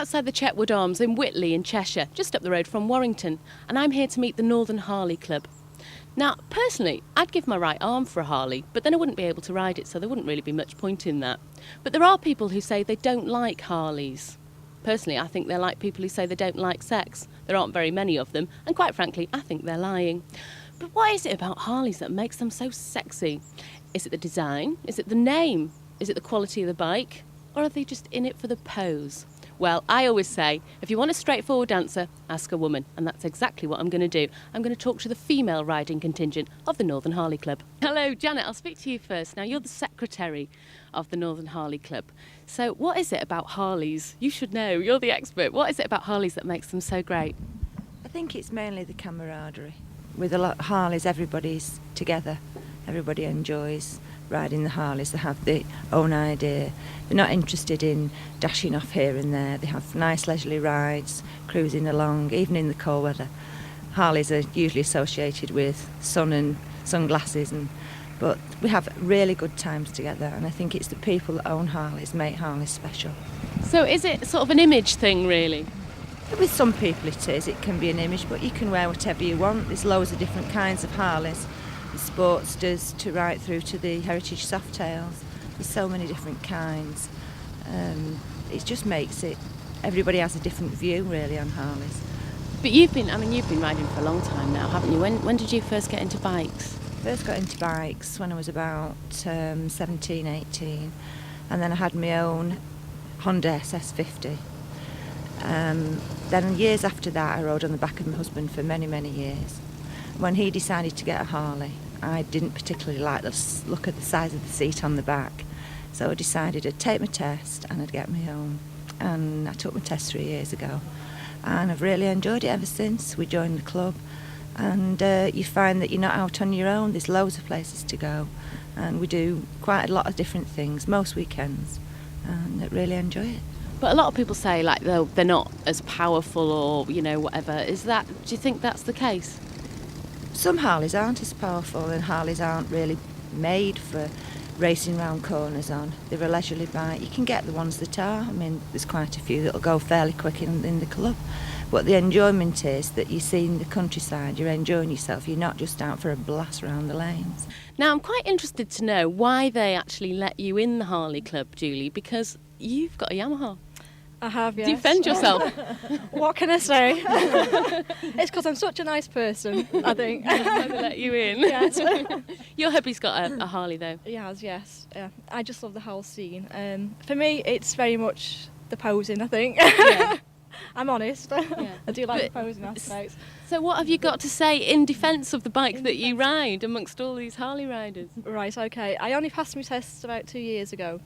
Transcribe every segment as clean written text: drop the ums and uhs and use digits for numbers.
outside the Chetwode Arms in Whitley in Cheshire, just up the road from Warrington, and I'm here to meet the Northern Harley Club. Now, personally, I'd give my right arm for a Harley, but then I wouldn't be able to ride it, so there wouldn't really be much point in that. But there are people who say they don't like Harleys. Personally, I think they're like people who say they don't like sex. There aren't very many of them, and quite frankly, I think they're lying. But what is it about Harleys that makes them so sexy? Is it the design? Is it the name? Is it the quality of the bike? Or are they just in it for the pose? Well, I always say, if you want a straightforward answer, ask a woman. And that's exactly what I'm going to do. I'm going to talk to the female riding contingent of the Northern Harley Club. Hello, Janet, I'll speak to you first. Now, you're the secretary of the Northern Harley Club. So what is it about Harleys? You should know, you're the expert. What is it about Harleys that makes them so great? I think it's mainly the camaraderie. With a lot of Harleys, everybody's together. Everybody enjoys riding the Harleys. They have their own idea. They're not interested in dashing off here and there. They have nice leisurely rides, cruising along, even in the cold weather. Harleys are usually associated with sun and sunglasses, but we have really good times together, and I think it's the people that own Harleys make Harleys special. So is it sort of an image thing, really? With some people it is. It can be an image, but you can wear whatever you want. There's loads of different kinds of Harleys. The Sportsters to right through to the Heritage Softails. There's so many different kinds. It just makes it, everybody has a different view really on Harleys. But you've been riding for a long time now, haven't you? When did you first get into bikes? First got into bikes when I was about 17, 18, and then I had my own Honda SS50. Then years after that I rode on the back of my husband for many, many years. When he decided to get a Harley, I didn't particularly like the look at the size of the seat on the back, so I decided I'd take my test and I'd get my own. And I took my test 3 years ago, and I've really enjoyed it ever since. We joined the club, and you find that you're not out on your own. There's loads of places to go, and we do quite a lot of different things most weekends, and I really enjoy it. But a lot of people say like they're not as powerful or whatever. Do you think that's the case? Some Harleys aren't as powerful, and Harleys aren't really made for racing round corners on. They're a leisurely bike. You can get the ones that are. I mean, there's quite a few that'll go fairly quick in the club. But the enjoyment is that you see in the countryside, you're enjoying yourself. You're not just out for a blast around the lanes. Now, I'm quite interested to know why they actually let you in the Harley Club, Julie, because you've got a Yamaha. I have, yes. Defend yourself. What can I say? It's because I'm such a nice person, I think. That's why they let you in. Yes. Your hubby's got a Harley, though. He has, yes. Yeah. I just love the whole scene. For me, it's very much the posing, I think. Yeah. I'm honest. Yeah. I do like the posing aspects. So what have you got to say in defence of the bike that you ride amongst all these Harley riders? Right, okay. I only passed my tests about 2 years ago,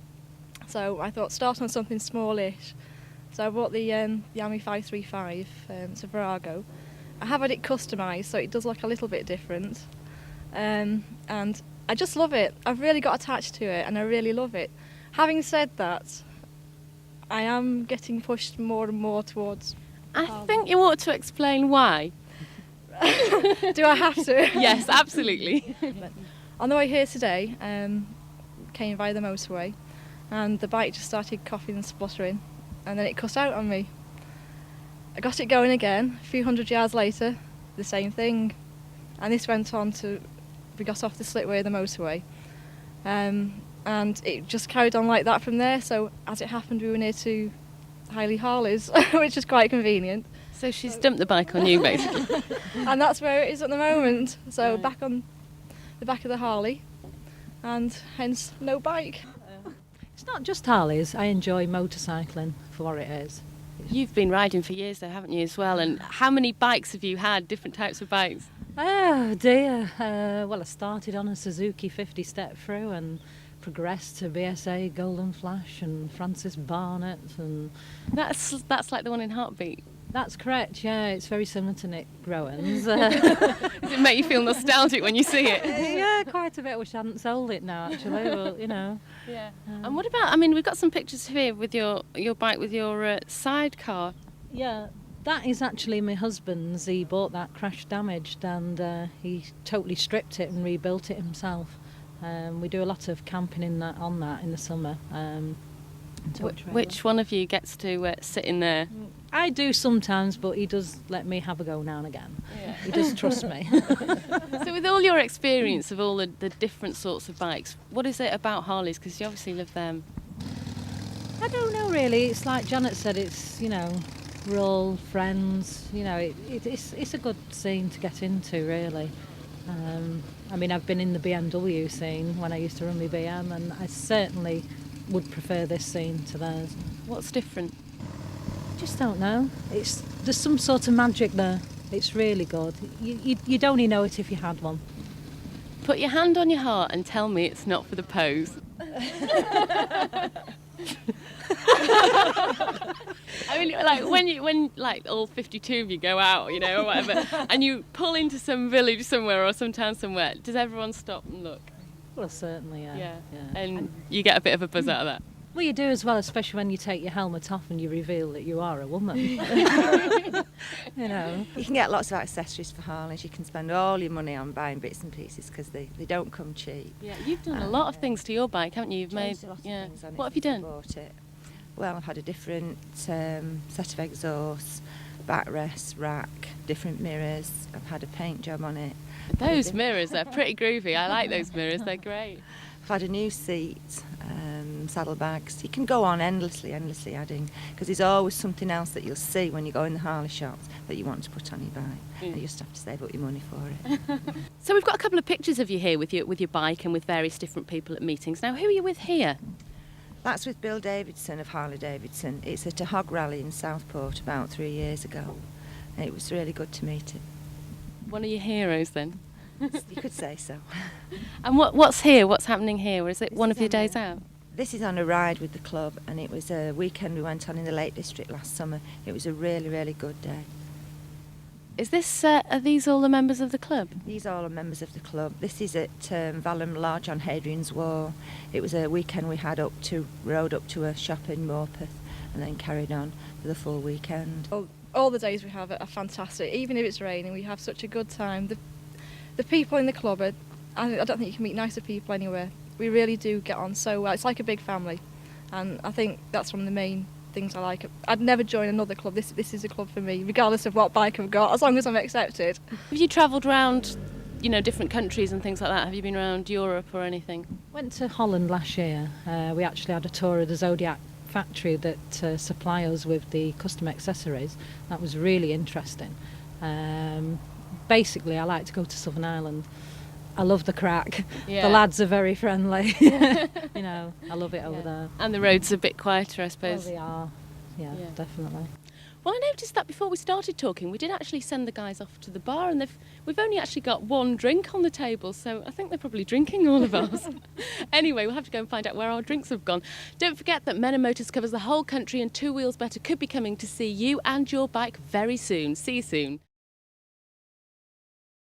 so I thought start on something smallish. So I bought the Yami 535, it's a Virago. I have had it customised, so it does look a little bit different. And I just love it. I've really got attached to it, and I really love it. Having said that, I am getting pushed more and more towards... I think you ought to explain why. Do I have to? Yes, absolutely. On the way here today, came via the motorway, and the bike just started coughing and spluttering. And then it cut out on me. I got it going again, a few hundred yards later, the same thing. And this went on to, we got off the slitway of the motorway. And it just carried on like that from there. So as it happened, we were near to Harleys, which is quite convenient. So she's dumped the bike on you, basically. And that's where it is at the moment. So Right. back on the back of the Harley, and hence no bike. It's not just Harleys. I enjoy motorcycling for what it is. You've been riding for years, though, haven't you, as well? And how many bikes have you had, different types of bikes? Oh dear. Well, I started on a Suzuki 50 step through and progressed to BSA Golden Flash and Francis Barnett, and That's like the one in Heartbeat. that's correct. Yeah, it's very similar to Nick Rowan's. Does it make you feel nostalgic when you see it? Yeah, quite a bit. I wish I hadn't sold it now, actually. But Yeah. And what about? I mean, we've got some pictures here with your bike with your sidecar. Yeah, that is actually my husband's. He bought that crash damaged, and he totally stripped it and rebuilt it himself. We do a lot of camping on that in the summer. tow trailer. Which one of you gets to sit in there? I do sometimes, but he does let me have a go now and again. Yeah. He does trust me. So with all your experience of all the different sorts of bikes, what is it about Harleys? Because you obviously love them. I don't know really. It's like Janet said. It's we're all friends. It's a good scene to get into really. I mean, I've been in the BMW scene when I used to run my BM, and I certainly would prefer this scene to theirs. What's different? Just don't know. There's some sort of magic there. It's really good. You'd only know it if you had one. Put your hand on your heart and tell me it's not for the pose. I mean, like when all 52 of you go out, or whatever, and you pull into some village somewhere or some town somewhere, does everyone stop and look? Well, certainly, yeah. And you get a bit of a buzz out of that. Well, you do as well, especially when you take your helmet off and you reveal that you are a woman. You can get lots of accessories for Harleys. You can spend all your money on buying bits and pieces because they don't come cheap. Yeah, you've done a lot of things to your bike, haven't you? You've made Changed a lot of things on it What have you since I done? bought it. Well, I've had a different set of exhausts, backrest, rack, different mirrors. I've had a paint job on it. Those mirrors, they're pretty groovy. I like those mirrors, they're great. I've had a new seat, saddlebags. You can go on endlessly adding, because there's always something else that you'll see when you go in the Harley shops that you want to put on your bike. You just have to save up your money for it. So we've got a couple of pictures of you here with your bike and with various different people at meetings. Now, who are you with here? That's with Bill Davidson of Harley-Davidson. It's at a hog rally in Southport about 3 years ago. It was really good to meet him. One of your heroes, then. You could say so. And what's here? What's happening here? Or is it This one is of your on days a- out? This is on a ride with the club, and it was a weekend we went on in the Lake District last summer. It was a really, really good day. Is this? Are these all the members of the club? These all are members of the club. This is at Valham Lodge on Hadrian's Wall. It was a weekend we rode up to a shop in Morpeth and then carried on for the full weekend. All the days we have are fantastic. Even if it's raining, we have such a good time. The people in the club I don't think you can meet nicer people anywhere. We really do get on so well. It's like a big family, and I think that's one of the main things I like. I'd never join another club. This is a club for me, regardless of what bike I've got, as long as I'm accepted. Have you travelled around, different countries and things like that? Have you been around Europe or anything? Went to Holland last year. We actually had a tour of the Zodiac factory that supply us with the custom accessories. That was really interesting. Basically, I like to go to Southern Ireland. I love the crack. Yeah. The lads are very friendly. I love it over there. And the roads are a bit quieter, I Well, suppose. they are. Yeah, definitely. Well, I noticed that before we started talking, we did actually send the guys off to the bar, and we've only actually got one drink on the table, so I think they're probably drinking all of ours. Anyway, we'll have to go and find out where our drinks have gone. Don't forget that Men and Motors covers the whole country, and Two Wheels Better could be coming to see you and your bike very soon. See you soon.